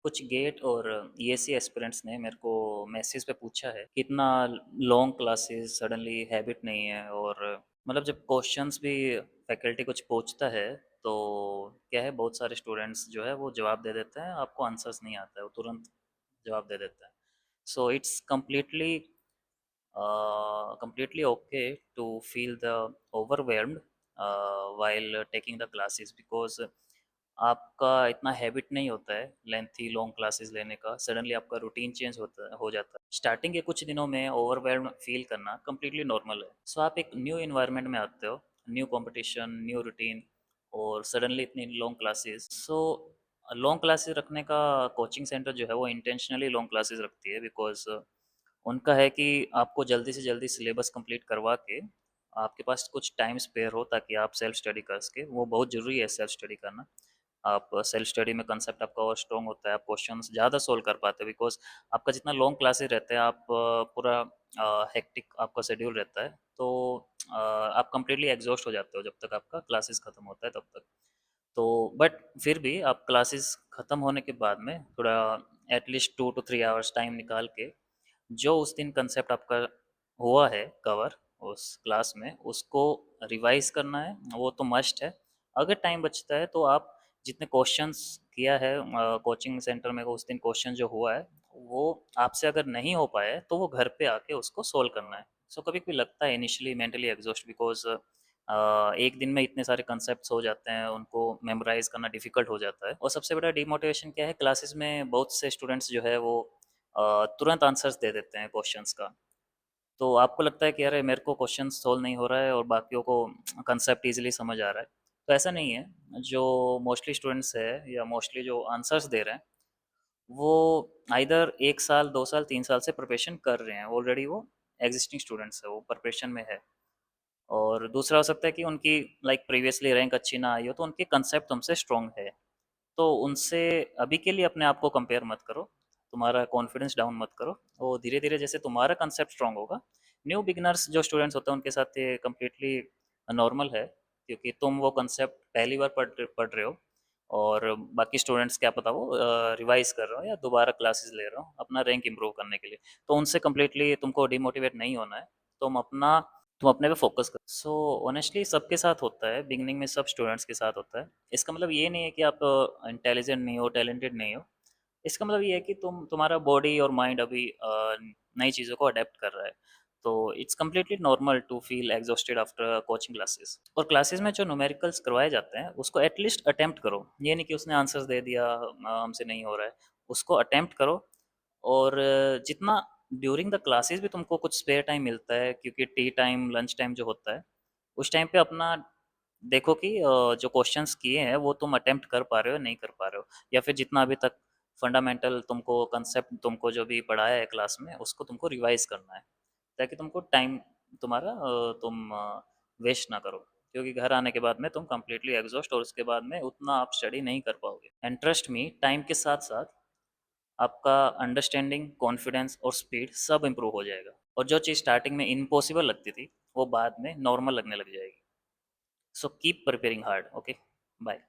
कुछ गेट और EAC aspirants ने मेरे को मैसेज पे पूछा है कि इतना लॉन्ग क्लासेस सडनली हैबिट नहीं है। और मतलब जब क्वेश्चंस भी फैकल्टी कुछ पूछता है तो क्या है, बहुत सारे स्टूडेंट्स जो है वो जवाब दे देते हैं, आपको आंसर्स नहीं आता है, वो तुरंत जवाब दे देता है। So it's completely okay to feel the overwhelmed while taking the classes because आपका इतना हैबिट नहीं होता है लेंथी लॉन्ग क्लासेस लेने का। सडनली आपका रूटीन चेंज होता हो जाता है। स्टार्टिंग के कुछ दिनों में ओवरवेल्ड फील करना कम्प्लीटली नॉर्मल है। सो आप एक न्यू इन्वायरमेंट में आते हो, न्यू कंपटीशन, न्यू रूटीन, और सडनली इतनी long classes. So long classes रखने का कोचिंग सेंटर जो है वो इंटेंशनली लॉन्ग क्लासेस रखती है बिकॉज उनका है कि आपको जल्दी से जल्दी सिलेबस कंप्लीट करवा के आपके पास कुछ टाइम स्पेयर हो ताकि आप सेल्फ स्टडी कर सके। वो बहुत ज़रूरी है सेल्फ स्टडी करना। आप सेल्फ स्टडी में कंसेप्ट आपका और स्ट्रॉन्ग होता है, आप क्वेश्चंस ज़्यादा सोल्व कर पाते हो बिकॉज आपका जितना लॉन्ग क्लासेस रहते हैं, आप पूरा हेक्टिक आपका शेड्यूल रहता है। तो आप कंप्लीटली एग्जॉस्ट हो जाते हो जब तक आपका क्लासेस ख़त्म होता है तब तक। तो बट फिर भी आप क्लासेस ख़त्म होने के बाद में थोड़ा एटलीस्ट 2 to 3 आवर्स टाइम निकाल के जो उस दिन कंसेप्ट आपका हुआ है कवर उस क्लास में, उसको रिवाइज करना है। वो तो मस्ट है। अगर टाइम बचता है तो आप जितने क्वेश्चंस किया है कोचिंग सेंटर में, उस दिन क्वेश्चन जो हुआ है वो आपसे अगर नहीं हो पाए तो वो घर पे आके उसको सोल्व करना है। सो कभी कभी लगता है इनिशियली मेंटली एग्जॉस्ट बिकॉज एक दिन में इतने सारे कंसेप्ट हो जाते हैं, उनको मेमोराइज करना डिफिकल्ट हो जाता है। और सबसे बड़ा डिमोटिवेशन क्या है, क्लासेस में बहुत से स्टूडेंट्स जो है वो तुरंत आंसर्स दे देते हैं क्वेश्चंस का। तो आपको लगता है कि अरे मेरे को क्वेश्चन सोल्व नहीं हो रहा है और बाकियों को कंसेप्ट इजीली समझ आ रहा है। तो ऐसा नहीं है। जो मोस्टली स्टूडेंट्स है या मोस्टली जो आंसर्स दे रहे हैं वो आइदर 1 साल 2 साल 3 साल से प्रिपरेशन कर रहे हैं ऑलरेडी। वो एग्जिस्टिंग स्टूडेंट्स है, वो प्रिपरेशन में है। और दूसरा हो सकता है कि उनकी लाइक प्रीवियसली रैंक अच्छी ना आई हो तो उनके कंसेप्ट तुमसे स्ट्रॉन्ग है। तो उनसे अभी के लिए अपने आप को कंपेयर मत करो, तुम्हारा कॉन्फिडेंस डाउन मत करो। और धीरे धीरे जैसे तुम्हारा कंसेप्ट स्ट्रांग होगा, न्यू बिगनर्स जो स्टूडेंट्स होते हैं उनके साथ ये कम्प्लीटली नॉर्मल है, क्योंकि तुम वो कंसेप्ट पहली बार पढ़ रहे हो और बाकी स्टूडेंट्स क्या पता वो रिवाइज कर रहे हो या दोबारा क्लासेस ले रहे हो अपना रैंक इंप्रूव करने के लिए। तो उनसे कम्प्लीटली तुमको डिमोटिवेट नहीं होना है। तुम अपना तुम अपने पे फोकस करो। सो ऑनेस्टली सबके साथ होता है, बिगनिंग में सब स्टूडेंट्स के साथ होता है। इसका मतलब ये नहीं है कि आप इंटेलिजेंट नहीं हो, टैलेंटेड नहीं हो। इसका मतलब ये है कि तुम्हारा बॉडी और माइंड अभी नई चीज़ों को अडेप्ट कर रहा है। तो it's completely normal to feel exhausted after coaching classes. और क्लासेस में जो न्यूमेरिकल्स करवाए जाते हैं उसको एटलीस्ट अटेम्प्ट करो। ये नहीं कि उसने आंसर्स दे दिया हमसे नहीं हो रहा है, उसको अटेम्प्ट करो। और जितना ड्यूरिंग द क्लासेस भी तुमको कुछ स्पेयर टाइम मिलता है, क्योंकि टी टाइम लंच टाइम जो होता है उस टाइम पे अपना देखो कि जो क्वेश्चंस किए हैं वो तुम अटेम्प्ट कर पा रहे हो नहीं कर पा रहे हो, या फिर जितना अभी तक फंडामेंटल तुमको कंसेप्ट तुमको जो भी पढ़ाया है क्लास में उसको तुमको रिवाइज करना है, ताकि तुमको टाइम तुम्हारा तुम वेस्ट ना करो। क्योंकि घर आने के बाद में तुम कम्प्लीटली एग्जॉस्ट और उसके बाद में उतना आप स्टडी नहीं कर पाओगे। एंड ट्रस्ट मी, टाइम के साथ साथ आपका अंडरस्टैंडिंग, कॉन्फिडेंस और स्पीड सब इम्प्रूव हो जाएगा। और जो चीज़ स्टार्टिंग में इम्पॉसिबल लगती थी वो बाद में नॉर्मल लगने लग जाएगी। So keep preparing hard. Okay, bye.